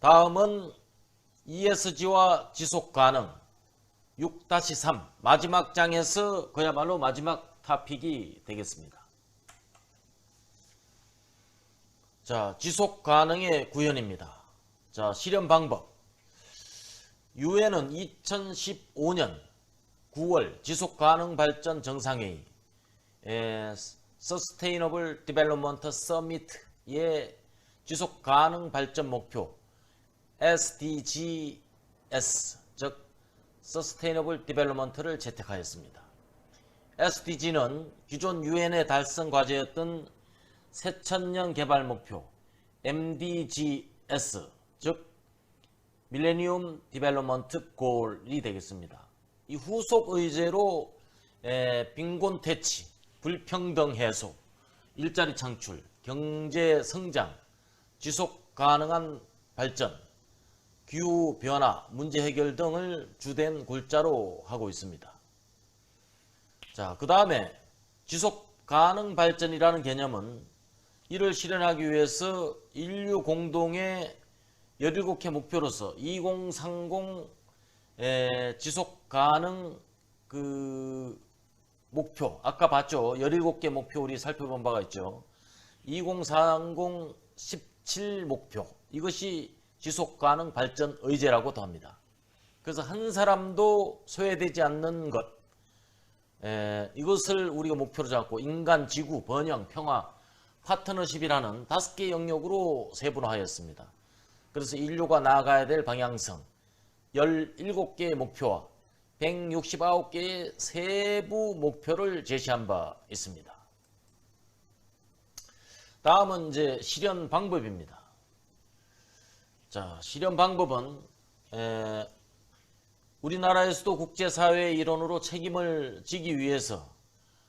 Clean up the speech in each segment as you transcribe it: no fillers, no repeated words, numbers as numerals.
다음은 ESG와 지속가능 6-3 마지막 장에서 그야말로 마지막 토픽이 되겠습니다. 자, 지속가능의 구현입니다. 자, 실현 방법. 유엔은 2015년 9월 지속가능 발전 정상회의 Sustainable Development Summit의 지속가능 발전 목표 SDGs, 즉 Sustainable Development를 채택하였습니다. SDG는 기존 유엔의 달성 과제였던 새천년 개발 목표 MDGs, 즉 밀레니엄 디벨롭먼트 골이 되겠습니다. 이 후속 의제로 빈곤 퇴치, 불평등 해소, 일자리 창출, 경제 성장, 지속 가능한 발전, 기후 변화, 문제 해결 등을 주된 골자로 하고 있습니다. 자, 그 다음에 지속 가능 발전이라는 개념은 이를 실현하기 위해서 인류 공동의 17개 목표로서 2030 지속 가능 목표, 아까 봤죠? 17개 목표 우리 살펴본 바가 있죠. 2030 17 목표, 이것이 지속 가능 발전 의제라고도 합니다. 그래서 한 사람도 소외되지 않는 것, 이것을 우리가 목표로 잡고 인간, 지구, 번영, 평화, 파트너십이라는 5개 영역으로 세분화하였습니다. 그래서 인류가 나아가야 될 방향성, 17개의 목표와 169개의 세부 목표를 제시한 바 있습니다. 다음은 이제 실현 방법입니다. 자, 실현 방법은 우리나라에서도 국제사회의 일원으로 책임을 지기 위해서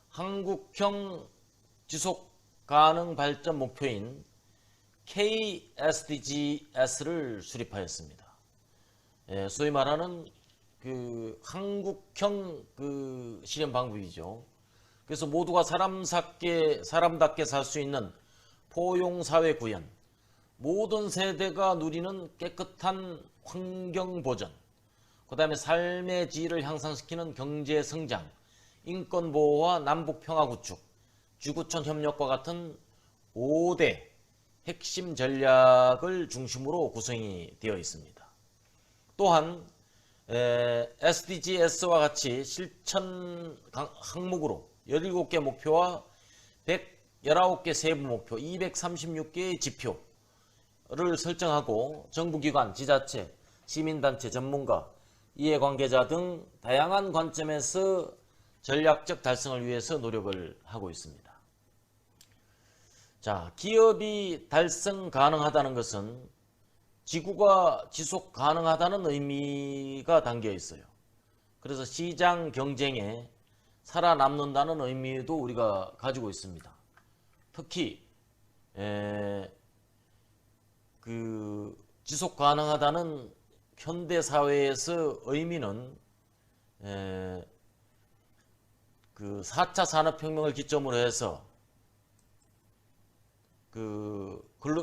한국형 지속가능 발전 목표인 KSDGs를 수립하였습니다. 소위 말하는 한국형 실현 방법이죠. 그래서 모두가 사람답게 살 수 있는 포용사회 구현, 모든 세대가 누리는 깨끗한 환경 보전, 그 다음에 삶의 질을 향상시키는 경제 성장, 인권 보호와 남북 평화 구축, 지구촌 협력과 같은 5대 핵심 전략을 중심으로 구성이 되어 있습니다. 또한 SDGs와 같이 실천 항목으로 17개 목표와 119개 세부 목표, 236개의 지표를 설정하고 정부기관, 지자체, 시민단체, 전문가, 이해관계자 등 다양한 관점에서 전략적 달성을 위해서 노력을 하고 있습니다. 자, 기업이 달성 가능하다는 것은 지구가 지속 가능하다는 의미가 담겨 있어요. 그래서 시장 경쟁에 살아남는다는 의미도 우리가 가지고 있습니다. 특히 지속 가능하다는 현대 사회에서 의미는 4차 산업혁명을 기점으로 해서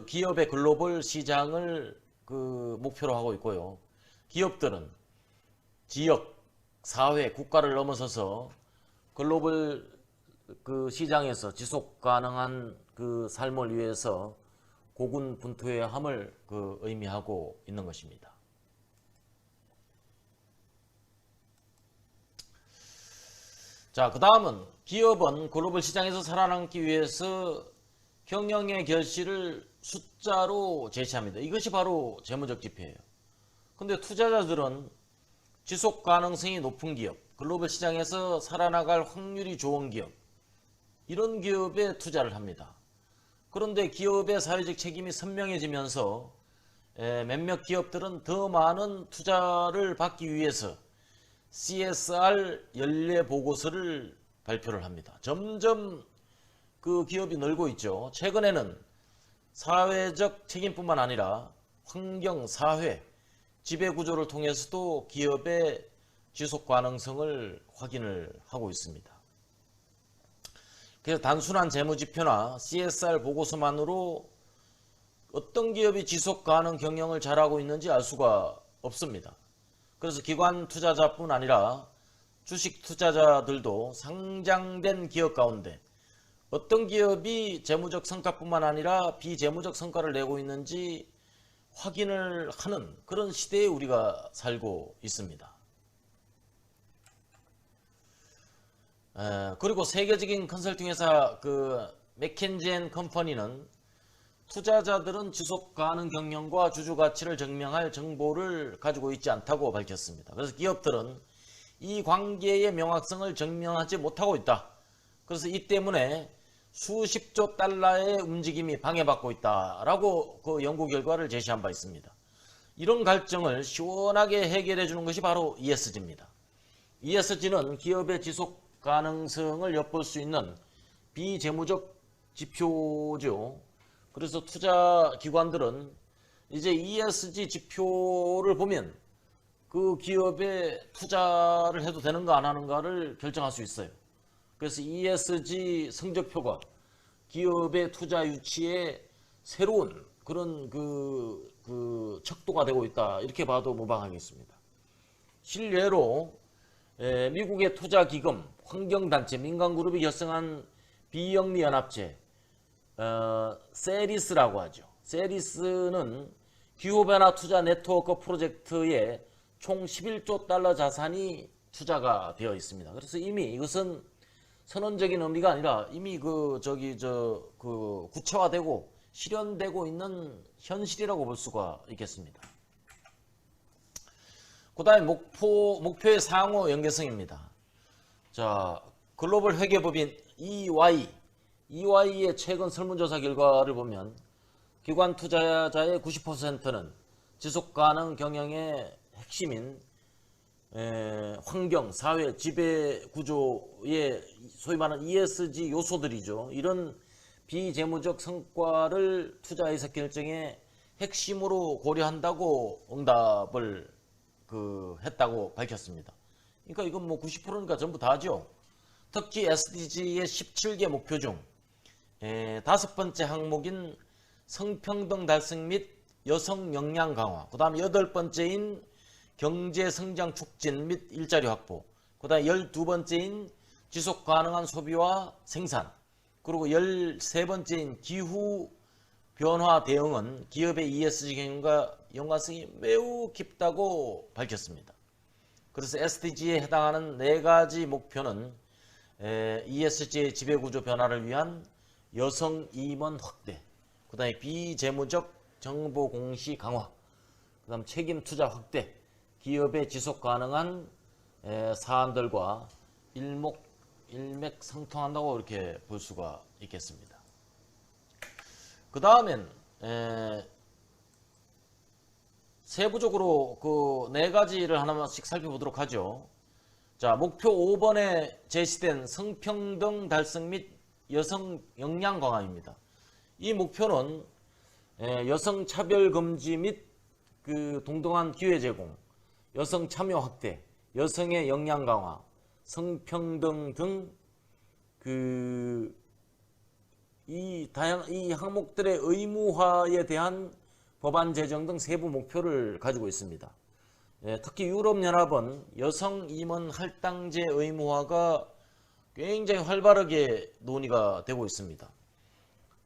기업의 글로벌 시장을 목표로 하고 있고요. 기업들은 지역, 사회, 국가를 넘어서서 글로벌 시장에서 지속 가능한 삶을 위해서 고군분투해야 함을 의미하고 있는 것입니다. 자, 그 다음은 기업은 글로벌 시장에서 살아남기 위해서 경영의 결실을 숫자로 제시합니다. 이것이 바로 재무적 지표예요. 근데 투자자들은 지속 가능성이 높은 기업, 글로벌 시장에서 살아나갈 확률이 좋은 기업, 이런 기업에 투자를 합니다. 그런데 기업의 사회적 책임이 선명해지면서 몇몇 기업들은 더 많은 투자를 받기 위해서 CSR 연례 보고서를 발표를 합니다. 점점 기업이 늘고 있죠. 최근에는 사회적 책임뿐만 아니라 환경, 사회, 지배구조를 통해서도 기업의 지속 가능성을 확인을 하고 있습니다. 그래서 단순한 재무지표나 CSR 보고서만으로 어떤 기업이 지속 가능 경영을 잘하고 있는지 알 수가 없습니다. 그래서 기관 투자자뿐 아니라 주식 투자자들도 상장된 기업 가운데 어떤 기업이 재무적 성과뿐만 아니라 비재무적 성과를 내고 있는지 확인을 하는 그런 시대에 우리가 살고 있습니다. 그리고 세계적인 컨설팅 회사 그 맥켄지 & 컴퍼니는 투자자들은 지속 가능 경영과 주주 가치를 증명할 정보를 가지고 있지 않다고 밝혔습니다. 그래서 기업들은 이 관계의 명확성을 증명하지 못하고 있다. 그래서 이 때문에 수십조 달러의 움직임이 방해받고 있다라고 그 연구 결과를 제시한 바 있습니다. 이런 갈증을 시원하게 해결해 주는 것이 바로 ESG입니다. ESG는 기업의 지속 가능성을 엿볼 수 있는 비재무적 지표죠. 그래서 투자 기관들은 이제 ESG 지표를 보면 그 기업에 투자를 해도 되는가 안 하는가를 결정할 수 있어요. 그래서 ESG 성적표가 기업의 투자 유치에 새로운 그런 그 척도가 되고 있다. 이렇게 봐도 무방하겠습니다. 실례로 미국의 투자기금, 환경단체, 민간그룹이 결성한 비영리연합체 세리스라고 하죠. 세리스는 기후변화 투자 네트워크 프로젝트에 총 11조 달러 자산이 투자가 되어 있습니다. 그래서 이미 이것은 선언적인 의미가 아니라 이미 구체화되고 실현되고 있는 현실이라고 볼 수가 있겠습니다. 그 다음에 목표의 상호 연계성입니다. 자, 글로벌 회계법인 EY의 최근 설문조사 결과를 보면 기관 투자자의 90%는 지속가능 경영의 핵심인 환경, 사회, 지배구조의 소위 말하는 ESG 요소들이죠. 이런 비재무적 성과를 투자 의사 결정의 핵심으로 고려한다고 응답을 했다고 밝혔습니다. 그러니까 이건 뭐 90%니까 전부 다죠. 특히 SDG의 17개 목표 중 5번째 항목인 성평등 달성 및 여성 역량 강화, 그 다음에 8번째인 경제 성장 촉진 및 일자리 확보, 그 다음에 12번째인 지속 가능한 소비와 생산, 그리고 13번째인 기후 변화 대응은 기업의 ESG 경영과 연관성이 매우 깊다고 밝혔습니다. 그래서 SDG에 해당하는 4가지 목표는 ESG의 지배구조 변화를 위한 여성 임원 확대, 그 다음에 비재무적 정보 공시 강화, 그 다음 책임 투자 확대, 기업의 지속 가능한 사안들과 일맥상통한다고 이렇게 볼 수가 있겠습니다. 그 다음엔 세부적으로 그 4가지를 하나씩 살펴보도록 하죠. 자, 목표 5번에 제시된 성평등 달성 및 여성 역량 강화입니다. 이 목표는 여성 차별 금지 및 동등한 기회 제공, 여성 참여 확대, 여성의 역량 강화, 성평등 등 이 항목들의 의무화에 대한 법안 제정 등 세부 목표를 가지고 있습니다. 특히 유럽연합은 여성 임원 할당제 의무화가 굉장히 활발하게 논의가 되고 있습니다.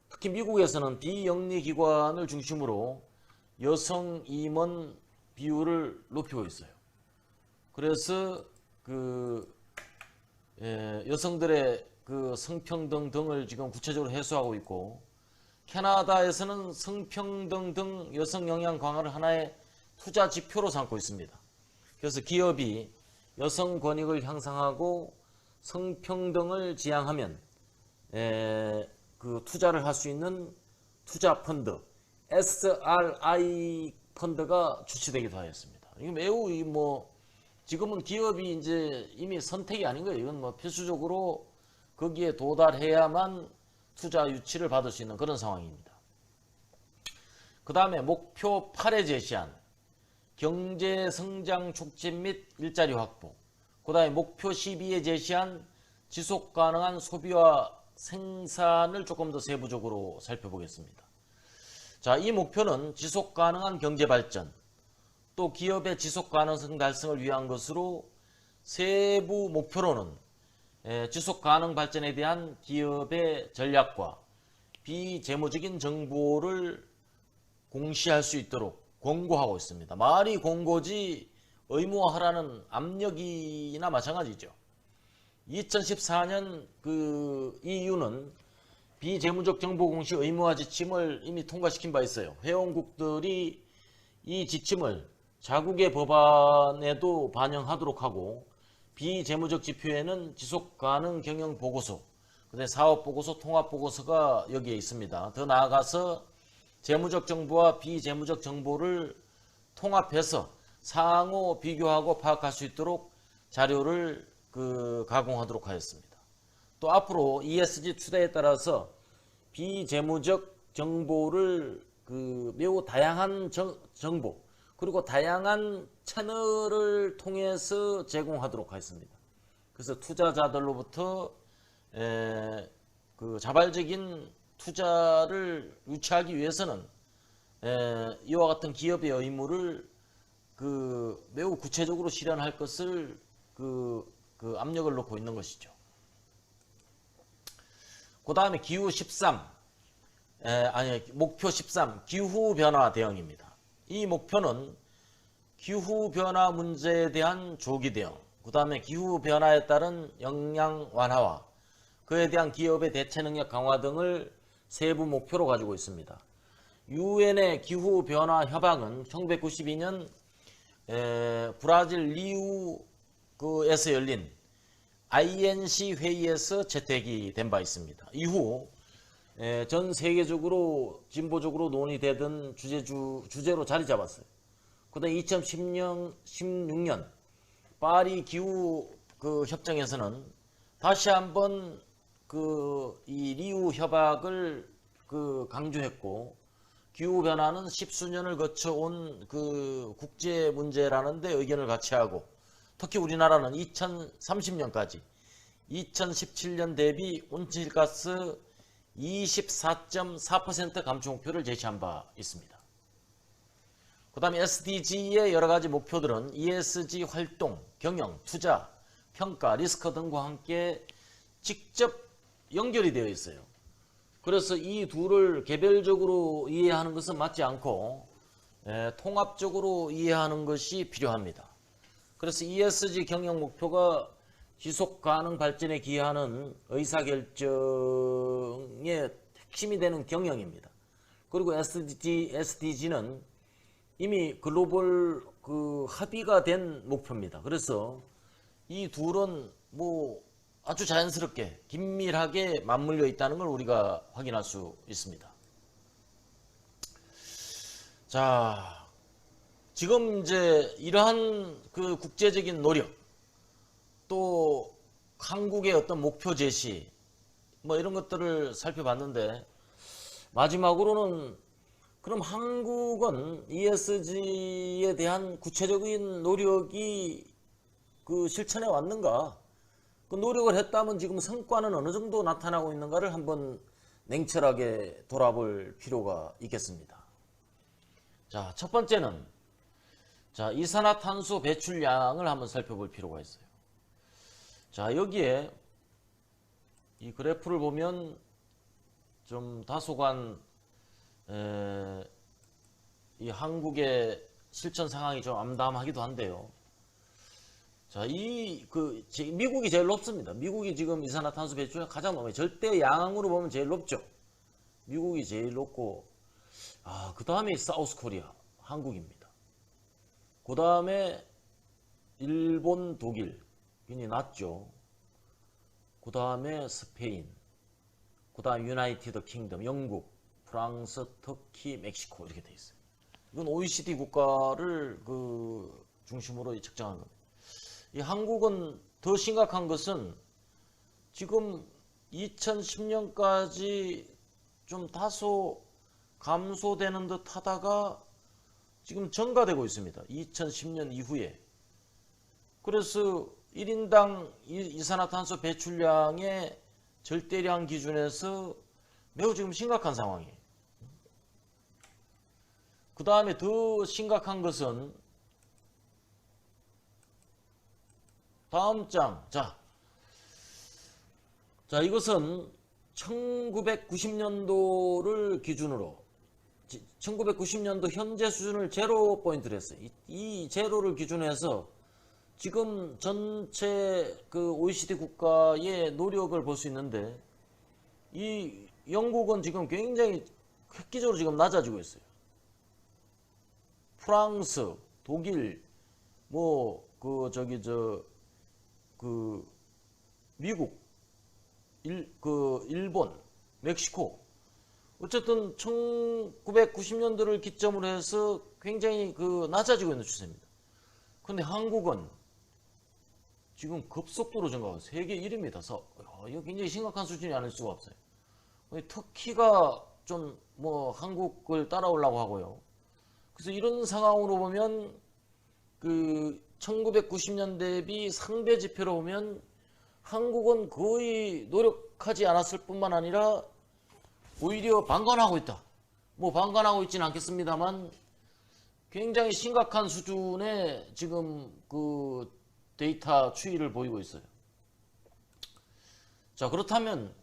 특히 미국에서는 비영리기관을 중심으로 여성 임원 비율을 높이고 있어요. 그래서 여성들의 성평등 등을 지금 구체적으로 해소하고 있고, 캐나다에서는 성평등 등 여성 역량 강화를 하나의 투자 지표로 삼고 있습니다. 그래서 기업이 여성 권익을 향상하고 성평등을 지향하면 투자를 할 수 있는 투자 펀드 SRI 펀드가 출시되기도 하였습니다. 이게 매우 지금은 기업이 이제 이미 선택이 아닌 거예요. 이건 필수적으로 거기에 도달해야만 투자 유치를 받을 수 있는 그런 상황입니다. 그 다음에 목표 8에 제시한 경제 성장 촉진 및 일자리 확보, 그 다음에 목표 12에 제시한 지속 가능한 소비와 생산을 조금 더 세부적으로 살펴보겠습니다. 자, 이 목표는 지속 가능한 경제 발전, 또 기업의 지속 가능성 달성을 위한 것으로 세부 목표로는 지속 가능 발전에 대한 기업의 전략과 비재무적인 정보를 공시할 수 있도록 권고하고 있습니다. 말이 권고지 의무화하라는 압력이나 마찬가지죠. 2014년 그 EU는 비재무적 정보 공시 의무화 지침을 이미 통과시킨 바 있어요. 회원국들이 이 지침을 자국의 법안에도 반영하도록 하고, 비재무적 지표에는 지속가능 경영 보고서, 사업 보고서, 통합 보고서가 여기에 있습니다. 더 나아가서 재무적 정보와 비재무적 정보를 통합해서 상호 비교하고 파악할 수 있도록 자료를 가공하도록 하였습니다. 또 앞으로 ESG 추대에 따라서 비재무적 정보를 매우 다양한 정보, 그리고 다양한 채널을 통해서 제공하도록 하겠습니다. 그래서 투자자들로부터 자발적인 투자를 유치하기 위해서는 이와 같은 기업의 의무를 매우 구체적으로 실현할 것을 압력을 놓고 있는 것이죠. 그 다음에 목표 13 기후변화 대응입니다. 이 목표는 기후변화 문제에 대한 조기 대응, 그 다음에 기후변화에 따른 영향 완화와 그에 대한 기업의 대체 능력 강화 등을 세부 목표로 가지고 있습니다. 유엔의 기후변화 협약은 1992년 브라질 리우에서 열린 INC 회의에서 채택이 된 바 있습니다. 이후 전 세계적으로 진보적으로 논의되던 주제로 자리 잡았어요. 그다음 2016년 파리 기후 협정에서는 다시 한번 이 리우 협약을 강조했고, 기후 변화는 10수년을 거쳐온 국제 문제라는 데 의견을 같이 하고, 특히 우리나라는 2030년까지 2017년 대비 온실가스 24.4% 감축 목표를 제시한 바 있습니다. 그 다음에 SDG의 여러 가지 목표들은 ESG 활동, 경영, 투자, 평가, 리스크 등과 함께 직접 연결이 되어 있어요. 그래서 이 둘을 개별적으로 이해하는 것은 맞지 않고 통합적으로 이해하는 것이 필요합니다. 그래서 ESG 경영 목표가 지속 가능 발전에 기여하는 의사결정의 핵심이 되는 경영입니다. 그리고 SDG는 이미 글로벌 합의가 된 목표입니다. 그래서 이 둘은 아주 자연스럽게 긴밀하게 맞물려 있다는 걸 우리가 확인할 수 있습니다. 자, 지금 이제 이러한 국제적인 노력, 또 한국의 어떤 목표 제시, 이런 것들을 살펴봤는데, 마지막으로는 그럼 한국은 ESG에 대한 구체적인 노력이 실천해 왔는가? 노력을 했다면 지금 성과는 어느 정도 나타나고 있는가를 한번 냉철하게 돌아볼 필요가 있겠습니다. 자, 첫 번째는 이산화탄소 배출량을 한번 살펴볼 필요가 있어요. 자, 여기에 이 그래프를 보면 좀 다소간 이 한국의 실천 상황이 좀 암담하기도 한데요. 자, 미국이 제일 높습니다. 미국이 지금 이산화탄소 배출량 가장 높아요. 절대 양으로 보면 제일 높죠. 미국이 제일 높고, 그 다음에 사우스 코리아, 한국입니다. 그 다음에 일본, 독일, 굉장히 낮죠. 그 다음에 스페인, 그 다음 유나이티드 킹덤, 영국, 프랑스, 터키, 멕시코 이렇게 돼 있어요. 이건 OECD 국가를 중심으로 측정한 겁니다. 이 한국은 더 심각한 것은 지금 2010년까지 좀 다소 감소되는 듯 하다가 지금 증가되고 있습니다. 2010년 이후에. 그래서 1인당 이산화탄소 배출량의 절대량 기준에서 매우 지금 심각한 상황이에요. 그 다음에 더 심각한 것은 다음 장. 자, 이것은 1990년도를 기준으로 1990년도 현재 수준을 제로 포인트로 했어요. 이 제로를 기준으로 해서 지금 전체 그 OECD 국가의 노력을 볼 수 있는데 이 영국은 지금 굉장히 획기적으로 지금 낮아지고 있어요. 프랑스, 독일, 미국, 일본, 멕시코. 어쨌든 1990년도를 기점으로 해서 굉장히 낮아지고 있는 추세입니다. 근데 한국은 지금 급속도로 증가하고 세계 1위입니다. 이거 굉장히 심각한 수준이 아닐 수가 없어요. 터키가 좀 한국을 따라오려고 하고요. 그래서 이런 상황으로 보면 1990년 대비 상대 지표로 보면 한국은 거의 노력하지 않았을 뿐만 아니라 오히려 방관하고 있다. 방관하고 있지는 않겠습니다만 굉장히 심각한 수준의 지금 데이터 추이를 보이고 있어요. 자, 그렇다면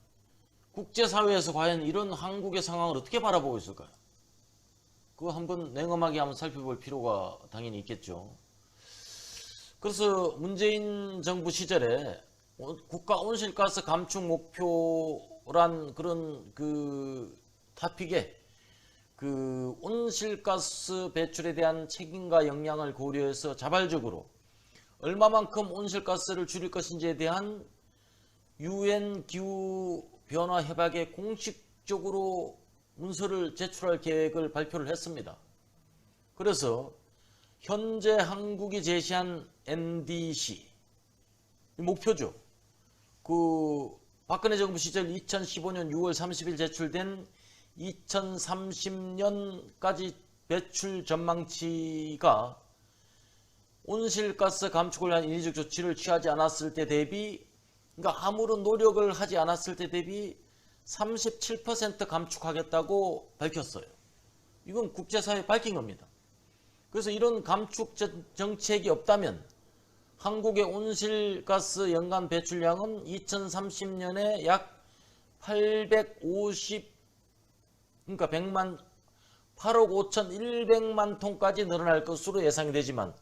국제사회에서 과연 이런 한국의 상황을 어떻게 바라보고 있을까요? 그거 한번 냉엄하게 한번 살펴볼 필요가 당연히 있겠죠. 그래서 문재인 정부 시절에 국가 온실가스 감축 목표란 그런 타픽에 온실가스 배출에 대한 책임과 역량을 고려해서 자발적으로 얼마만큼 온실가스를 줄일 것인지에 대한 UN 기후변화 협약에 공식적으로 문서를 제출할 계획을 발표를 했습니다. 그래서 현재 한국이 제시한 NDC 목표죠. 박근혜 정부 시절 2015년 6월 30일 제출된 2030년까지 배출 전망치가 온실가스 감축을 위한 인위적 조치를 취하지 않았을 때 대비, 그러니까 아무런 노력을 하지 않았을 때 대비 37% 감축하겠다고 밝혔어요. 이건 국제사회에 밝힌 겁니다. 그래서 이런 감축 정책이 없다면 한국의 온실가스 연간 배출량은 2030년에 약 850, 그러니까 8억 5,100만 톤까지 늘어날 것으로 예상이 되지만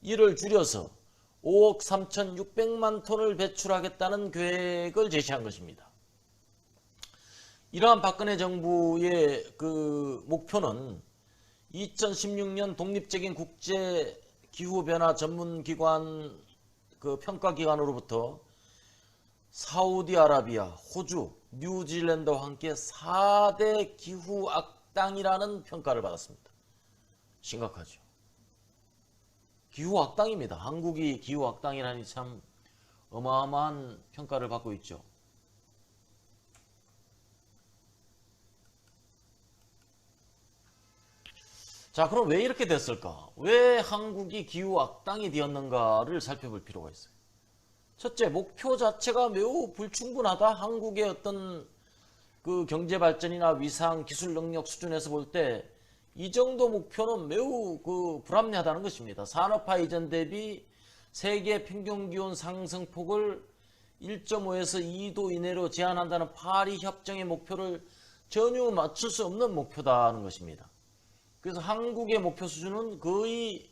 이를 줄여서 5억 3,600만 톤을 배출하겠다는 계획을 제시한 것입니다. 이러한 박근혜 정부의 목표는 2016년 독립적인 국제 기후변화 전문기관 평가기관으로부터 사우디아라비아, 호주, 뉴질랜드와 함께 4대 기후악당이라는 평가를 받았습니다. 심각하죠. 기후악당입니다. 한국이 기후악당이라니 참 어마어마한 평가를 받고 있죠. 자, 그럼 왜 이렇게 됐을까? 왜 한국이 기후악당이 되었는가를 살펴볼 필요가 있어요. 첫째, 목표 자체가 매우 불충분하다. 한국의 어떤 경제발전이나 위상, 기술 능력 수준에서 볼 때 이 정도 목표는 매우 불합리하다는 것입니다. 산업화 이전 대비 세계 평균기온 상승폭을 1.5에서 2도 이내로 제한한다는 파리 협정의 목표를 전혀 맞출 수 없는 목표다는 것입니다. 그래서 한국의 목표 수준은 거의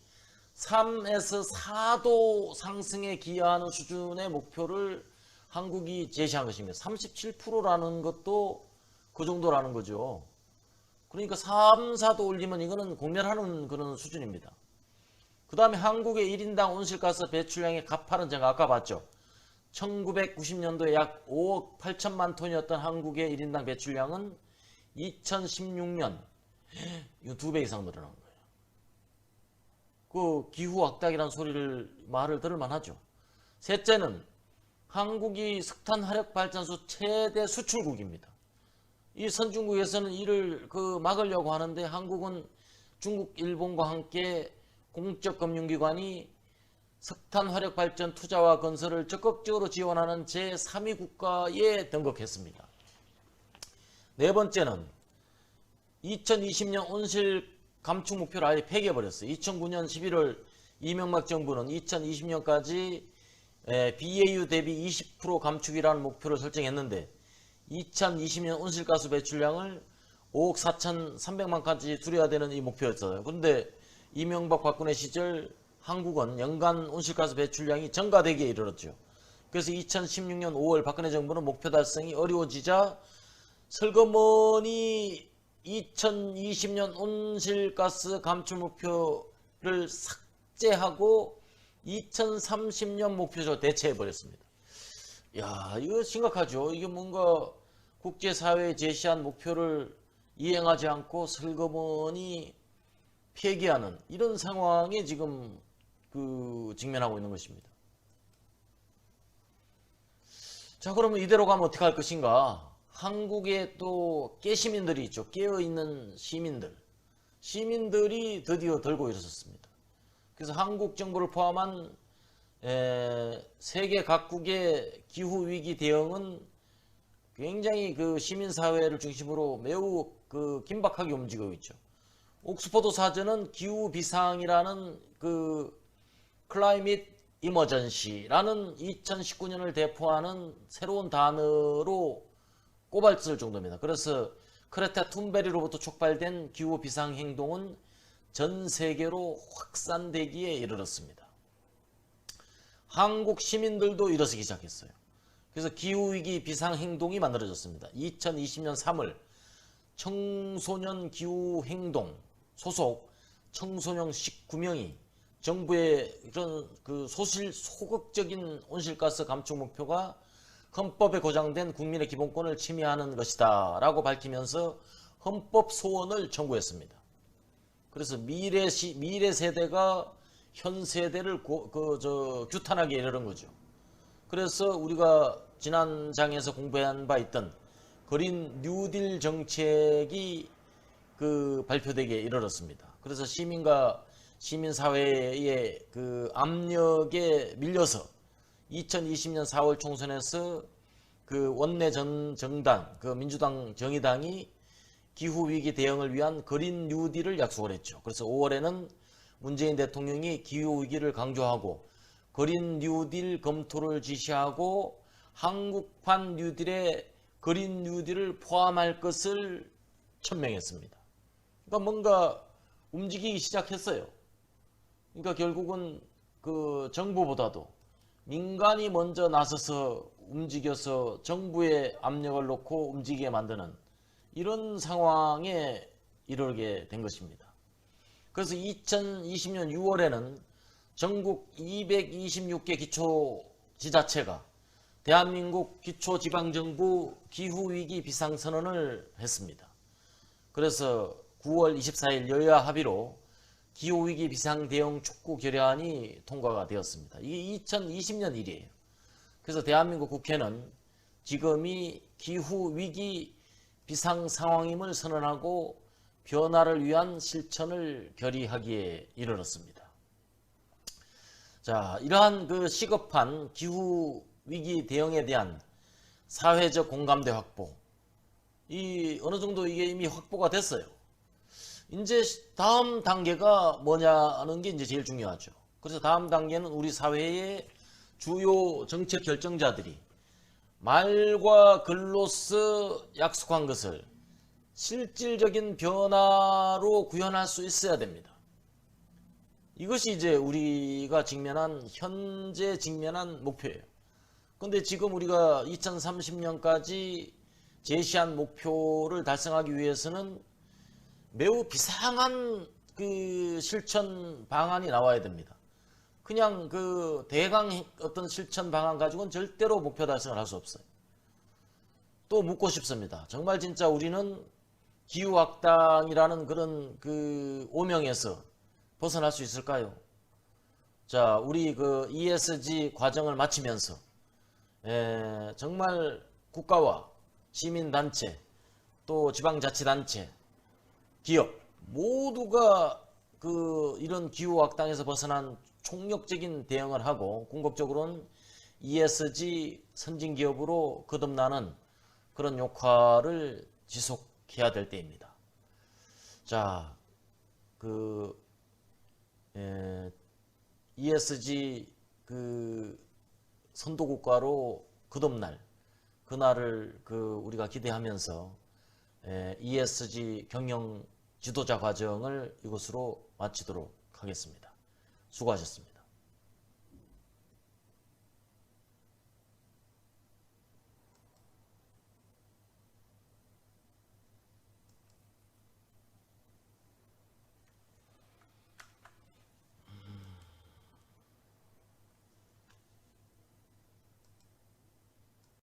3에서 4도 상승에 기여하는 수준의 목표를 한국이 제시한 것입니다. 37%라는 것도 그 정도라는 거죠. 그러니까 3, 4도 올리면 이거는 공멸하는 그런 수준입니다. 그 다음에 한국의 1인당 온실가스 배출량의 가파른 제가 아까 봤죠. 1990년도에 약 5억 8천만 톤이었던 한국의 1인당 배출량은 2016년 이거 2배 이상 늘어난 거예요. 기후악당이라는 말을 들을만 하죠. 셋째는 한국이 석탄 화력 발전소 최대 수출국입니다. 이 선진국에서는 이를 막으려고 하는데 한국은 중국, 일본과 함께 공적 금융기관이 석탄 화력 발전 투자와 건설을 적극적으로 지원하는 제3위 국가에 등극했습니다. 네 번째는 2020년 감축 목표를 아예 폐기해버렸어요. 2009년 11월 이명박 정부는 2020년까지 BAU 대비 20% 감축이라는 목표를 설정했는데 2020년 온실가스 배출량을 5억 4,300만까지 줄여야 되는 이 목표였어요. 그런데 이명박 박근혜 시절 한국은 연간 온실가스 배출량이 전가되기에 이르렀죠. 그래서 2016년 5월 박근혜 정부는 목표 달성이 어려워지자 슬그머니 2020년 온실가스 감축 목표를 삭제하고 2030년 목표로 대체해버렸습니다. 야, 이거 심각하죠. 이게 뭔가 국제사회에 제시한 목표를 이행하지 않고 슬그머니 폐기하는 이런 상황에 지금 직면하고 있는 것입니다. 자, 그러면 이대로 가면 어떻게 할 것인가? 한국에 또 깨시민들이 있죠. 깨어있는 시민들이 드디어 들고 일어섰습니다. 그래서 한국 정부를 포함한 세계 각국의 기후위기 대응은 굉장히 시민사회를 중심으로 매우 긴박하게 움직이고 있죠. 옥스퍼드 사전은 기후비상이라는 클라이밋 이머전시라는 2019년을 대표하는 새로운 단어로 꼽았을 정도입니다. 그래서 크레타 툰베리로부터 촉발된 기후비상 행동은 전 세계로 확산되기에 이르렀습니다. 한국 시민들도 일어서기 시작했어요. 그래서 기후위기 비상행동이 만들어졌습니다. 2020년 3월 청소년 기후행동 소속 청소년 19명이 정부의 이런 소극적인 온실가스 감축 목표가 헌법에 고장된 국민의 기본권을 침해하는 것이다 라고 밝히면서 헌법 소원을 청구했습니다. 그래서 미래 세대가 현 세대를 규탄하게 이르는 거죠. 그래서 우리가 지난 장에서 공부한 바 있던 그린 뉴딜 정책이 발표되기에 이르렀습니다. 그래서 시민과 시민사회의 압력에 밀려서 2020년 4월 총선에서 원내 정당, 민주당 정의당이 기후위기 대응을 위한 그린 뉴딜을 약속을 했죠. 그래서 5월에는 문재인 대통령이 기후위기를 강조하고 그린 뉴딜 검토를 지시하고 한국판 뉴딜에 그린 뉴딜을 포함할 것을 천명했습니다. 그러니까 뭔가 움직이기 시작했어요. 그러니까 결국은 정부보다도 민간이 먼저 나서서 움직여서 정부의 압력을 놓고 움직이게 만드는 이런 상황에 이르게 된 것입니다. 그래서 2020년 6월에는 전국 226개 기초지자체가 대한민국 기초지방정부 기후위기 비상선언을 했습니다. 그래서 9월 24일 여야 합의로 기후위기 비상대응 촉구 결의안이 통과가 되었습니다. 이게 2020년 일이에요. 그래서 대한민국 국회는 지금이 기후위기 비상상황임을 선언하고 변화를 위한 실천을 결의하기에 이르렀습니다. 자, 이러한 시급한 기후위기 대응에 대한 사회적 공감대 확보, 어느 정도 이게 이미 확보가 됐어요. 이제 다음 단계가 뭐냐는 게 이제 제일 중요하죠. 그래서 다음 단계는 우리 사회의 주요 정책 결정자들이 말과 글로서 약속한 것을 실질적인 변화로 구현할 수 있어야 됩니다. 이것이 이제 우리가 현재 직면한 목표예요. 그런데 지금 우리가 2030년까지 제시한 목표를 달성하기 위해서는 매우 비상한 실천 방안이 나와야 됩니다. 그냥 대강 어떤 실천 방안 가지고는 절대로 목표 달성을 할 수 없어요. 또 묻고 싶습니다. 정말 진짜 우리는 기후학당이라는 그런 오명에서 벗어날 수 있을까요? 자, 우리 ESG 과정을 마치면서 정말 국가와 시민단체 또 지방자치단체 기업 모두가 이런 기후악당에서 벗어난 총력적인 대응을 하고 궁극적으로는 ESG 선진기업으로 거듭나는 그런 역할을 지속해야 될 때입니다. 자, 그 ESG 그 선도국가로 거듭날 그날을 우리가 기대하면서 ESG 경영 지도자 과정을 이것으로 마치도록 하겠습니다. 수고하셨습니다.